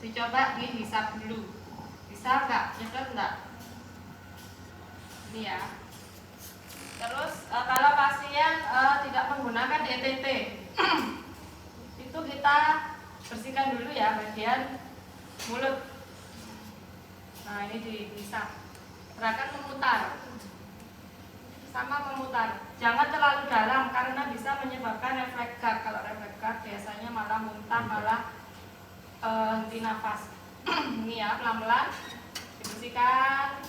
Dicoba dihisap dulu. Bisa nggak? Nyedot nggak? Ini ya. Terus kalau pasien tidak menggunakan ETT, itu kita bersihkan dulu ya bagian mulut. Nah ini dihisap. Gerakan memutar, sama memutar. Jangan terlalu dalam karena bisa menyebabkan refleks gag. Kalau refleks gag biasanya malah muntah, malah henti nafas. Ini ya pelan-pelan dibersihkan.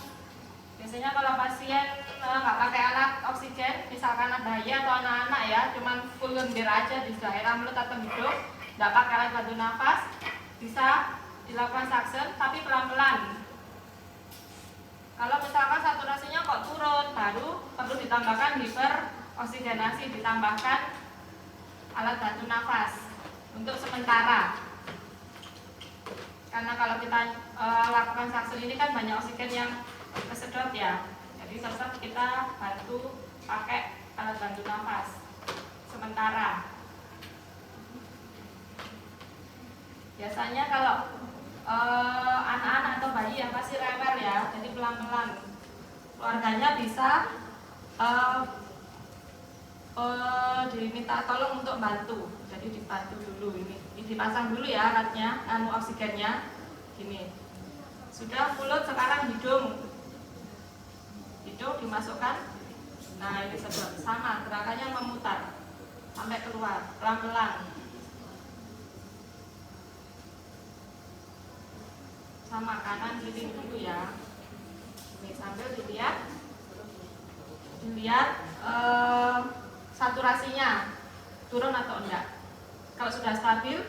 Biasanya kalau pasien nggak pakai alat oksigen, misalkan ada bayi atau anak-anak ya, cuman full lendir aja di daerah mulut atau hidung, nggak pakai alat bantu nafas, bisa dilakukan suction tapi pelan-pelan. Kalau misalkan saturasinya kok turun, baru perlu ditambahkan hiperoksigenasi, ditambahkan alat bantu nafas untuk sementara. Karena kalau kita lakukan suction ini kan banyak oksigen yang kesedot ya, jadi tetap kita bantu pakai alat bantu nafas sementara. Biasanya kalau anak-anak atau bayi yang pasti rewel ya, jadi pelan-pelan. Keluarganya bisa diminta tolong untuk bantu, jadi dibantu dulu. Ini dipasang dulu ya alatnya, oksigennya. Gini, sudah mulut, sekarang hidung dimasukkan. Nah ini sama, gerakannya memutar sampai keluar pelan-pelan. Sama kanan kiri dulu ya. Ini sambil dilihat saturasinya turun atau enggak. Kalau sudah stabil,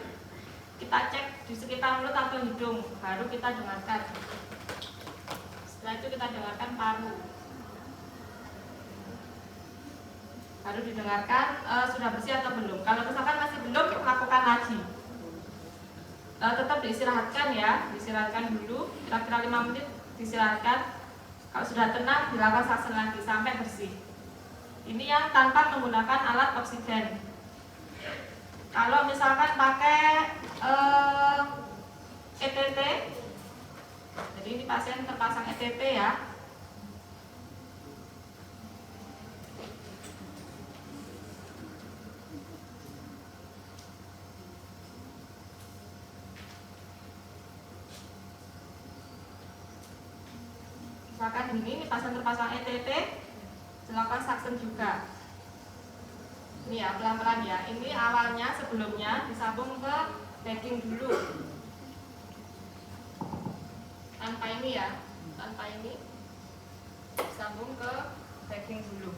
kita cek di sekitar mulut atau hidung, baru kita dengarkan. Setelah itu kita dengarkan paru. Baru didengarkan sudah bersih atau belum. Kalau misalkan masih belum, lakukan lagi. Tetap diistirahatkan ya, diistirahatkan dulu, kira-kira 5 menit diistirahatkan. Kalau sudah tenang, dilakukan suction lagi sampai bersih. Ini yang tanpa menggunakan alat oksigen. Kalau misalkan pakai ETT, jadi ini pasien terpasang ETT ya. Misalkan ini pasien terpasang ETT, dilakukan suction juga. Ini ya pelan-pelan ya. Ini awalnya sebelumnya disambung ke backing dulu. Tanpa ini ya, tanpa ini disambung ke backing dulu.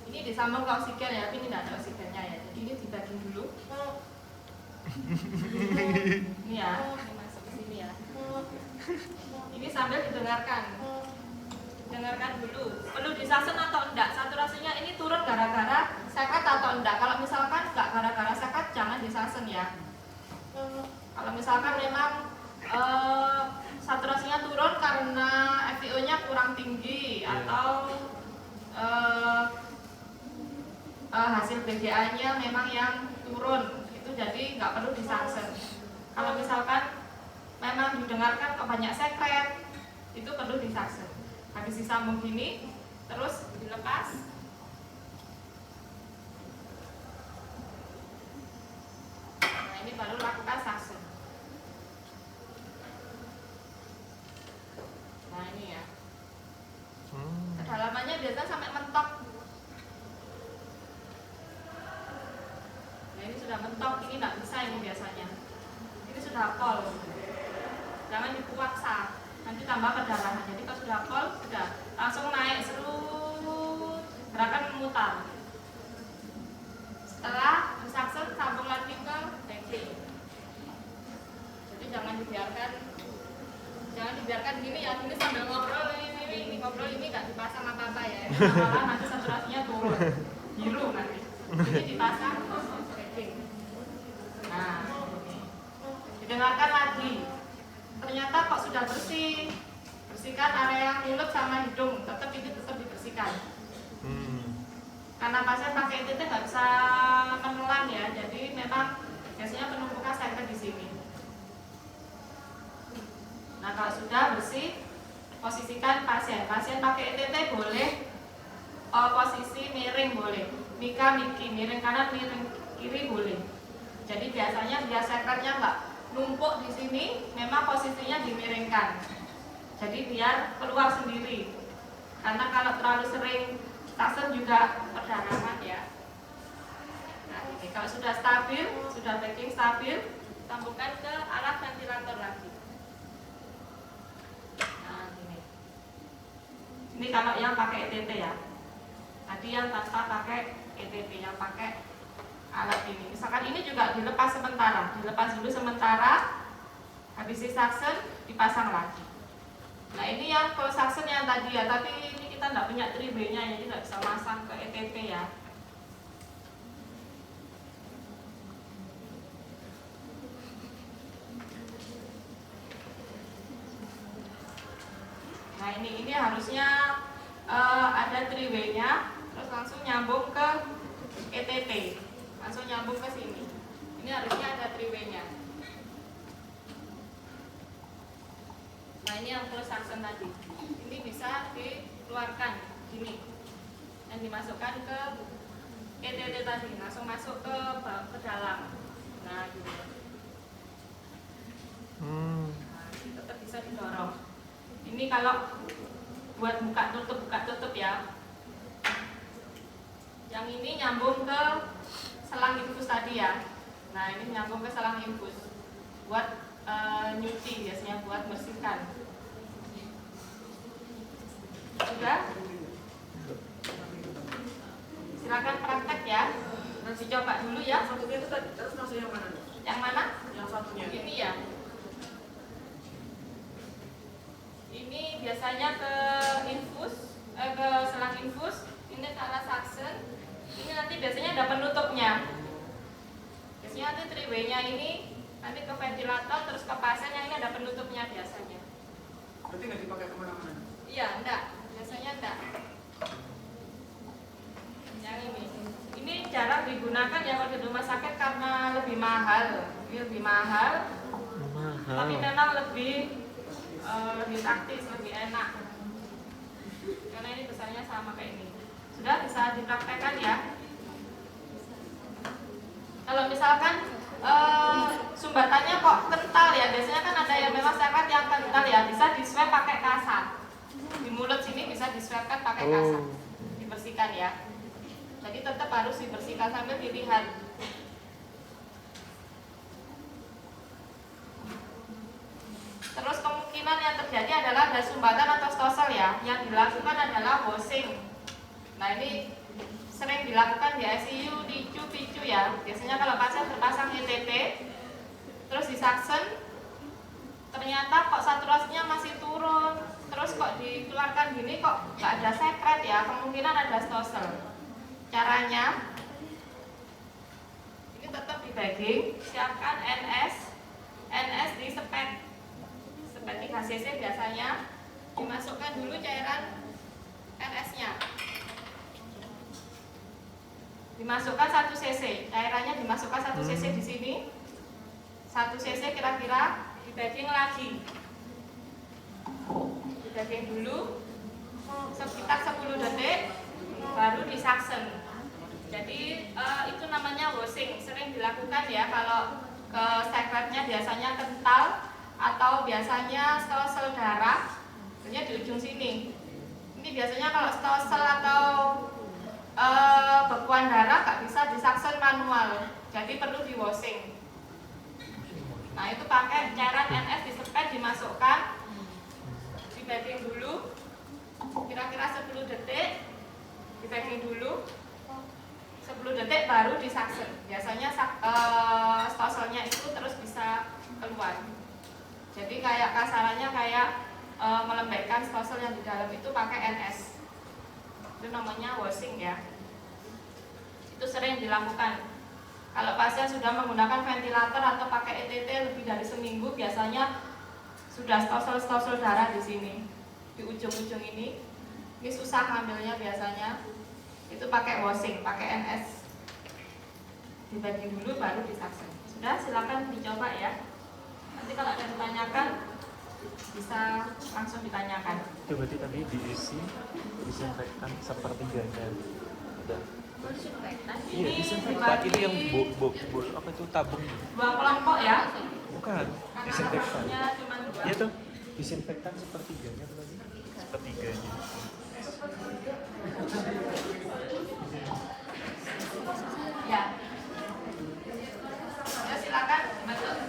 Ini disambung ke oksigen ya, tapi ini tidak ada oksigennya ya. Jadi ini di backing dulu. Ini ya. Ya. Ini sambil didengarkan dulu, perlu disuction atau enggak, saturasinya ini turun gara-gara seket atau enggak. Kalau misalkan enggak gara-gara seket, jangan disuction ya. Kalau misalkan memang saturasinya turun karena FiO nya kurang tinggi atau hasil BGA nya memang yang turun, itu jadi nggak perlu disuction. Kalau misalkan memang didengarkan kok banyak sekret, itu perlu disuction. Habis disambung gini, terus dilepas. Nah ini baru lakukan suction. Nah ini ya. Kedalamannya biasanya sampai mentok. Nah ini sudah mentok, ini nggak bisa ini biasanya. Ini sudah pol. Jangan dipaksa, nanti tambah kedalaman. Jadi kalau sudah pol, sudah langsung naik serut, gerakan memutar. Setelah suction, sambung lagi ke backing. Jadi jangan dibiarkan gini ya, ini sambil ngobrol ini ngobrol ini nggak dipasang apa-apa ya. Malah nanti saturasinya turun, biru nanti. Jadi dipasang backing. Nah, didengarkan lagi. Ternyata kok sudah bersih. Bersihkan area mulut sama hidung, tetap dibersihkan. Karena pasien pakai ETT nggak bisa menelan ya, jadi memang memang biasanya penumpukan seket di sini. Nah, kalau sudah bersih, posisikan pasien. Pasien pakai ETT boleh posisi miring boleh, mika miki, miring kanan miring kiri boleh. Jadi biasanya biar sekretnya nggak numpuk di sini, memang posisinya dimiringkan. Jadi biar keluar sendiri. Karena kalau terlalu sering taksen juga perdarahan ya. Nah, ini kalau sudah stabil, sudah backing stabil, sambungkan ke alat ventilator lagi. Nah, ini kalau yang pakai ETT ya. Tadi yang tanpa pakai ETT, yang pakai alat ini. Misalkan ini juga dilepas sementara, dilepas dulu sementara, habis disaksen dipasang lagi. Nah, ini yang close suction yang tadi ya, tapi ini kita tidak punya 3B-nya, jadi tidak bisa masang ke ETT ya. Nah, ini harusnya ada 3W-nya, terus langsung nyambung ke ETT, langsung nyambung ke sini. Ini harusnya ada 3W-nya. Nah, ini yang close suction tadi. Ini bisa dikeluarkan gini dan dimasukkan ke ETT tadi, langsung masuk ke dalam. Nah, gitu. Nah, ini tetap bisa didorong. Ini kalau buat buka tutup ya. Yang ini nyambung ke selang infus tadi ya. Nah, ini nyambung ke selang infus buat nyuci, biasanya buat bersihkan. Sudah? Silakan praktek ya. Nanti coba dulu ya. Satunya itu tadi, terus masuk yang mana? Yang mana? Yang satunya. Ini ya. Ini biasanya ke infus, ke selang infus. Ini ke alat suction. Ini nanti biasanya ada penutupnya. Biasanya nanti 3W-nya ini nanti ke ventilator, terus ke pasien yang ini ada penutupnya biasanya. Berarti nggak dipakai kemana-mana? Iya, enggak. Biasanya enggak. Yang ini jarang digunakan ya kalau di rumah sakit karena lebih mahal. Ini lebih mahal. Tapi memang lebih taktis, lebih enak. Karena ini besarnya sama kayak ini. Sudah bisa dipraktekkan ya. Kalau misalkan sumbatannya kok kental ya, biasanya kan ada yang memang seket yang kental ya, bisa di swab pakai kasar. Di mulut sini bisa di swabkan pakai kasar, dibersihkan ya. Jadi tetap harus dibersihkan sambil dilihat. Terus kemungkinan yang terjadi adalah ada sumbatan atau stosel ya. Yang dilakukan adalah washing. Nah, ini sering dilakukan di ICU, di PICU ya. Biasanya kalau pasien terpasang ETT, terus disaksen, ternyata kok saturasinya masih turun, terus kok dikeluarkan gini kok nggak ada sekret ya, kemungkinan ada stosel. Caranya, ini tetap di bagging, siapkan NS di sepet 3cc biasanya, dimasukkan dulu cairan NS-nya. Dimasukkan 1 cc, cairannya dimasukkan 1 cc di sini, 1 cc kira-kira, di bagging lagi, di bagging dulu sekitar 10 detik, baru disaksen. Jadi itu namanya washing, sering dilakukan ya kalau ke sekretnya biasanya kental atau biasanya stosel darah, biasanya di ujung sini. Ini biasanya kalau stosel atau bekuan darah nggak bisa disaksen manual, jadi perlu di washing. Nah, itu pakai cairan NS disepet, dimasukkan, di bagging dulu kira-kira 10 detik, di bagging dulu 10 detik baru disaksen. Biasanya stoselnya itu terus bisa keluar. Jadi kayak kasarannya kayak melembekkan stosel yang di dalam itu pakai NS. Itu namanya washing ya. Itu sering dilakukan. Kalau pasien sudah menggunakan ventilator atau pakai ETT lebih dari seminggu, biasanya sudah stosel darah di sini, di ujung-ujung ini. Ini susah ngambilnya biasanya. Itu pakai washing, pakai NS. dibagi dulu baru disaksen. Sudah, silakan dicoba ya. Nanti kalau ada yang ditanyakan bisa langsung ditanyakan. Itu berarti tadi diisi disinfektan sepertiganya. Udah. Iya, disinfektan itu yang apa itu tabung? 2 kelompok ya. Bukan, Karena disinfektan. kelompoknya cuma 2. Iya tuh, disinfektan sepertiganya berarti. Sepertiganya.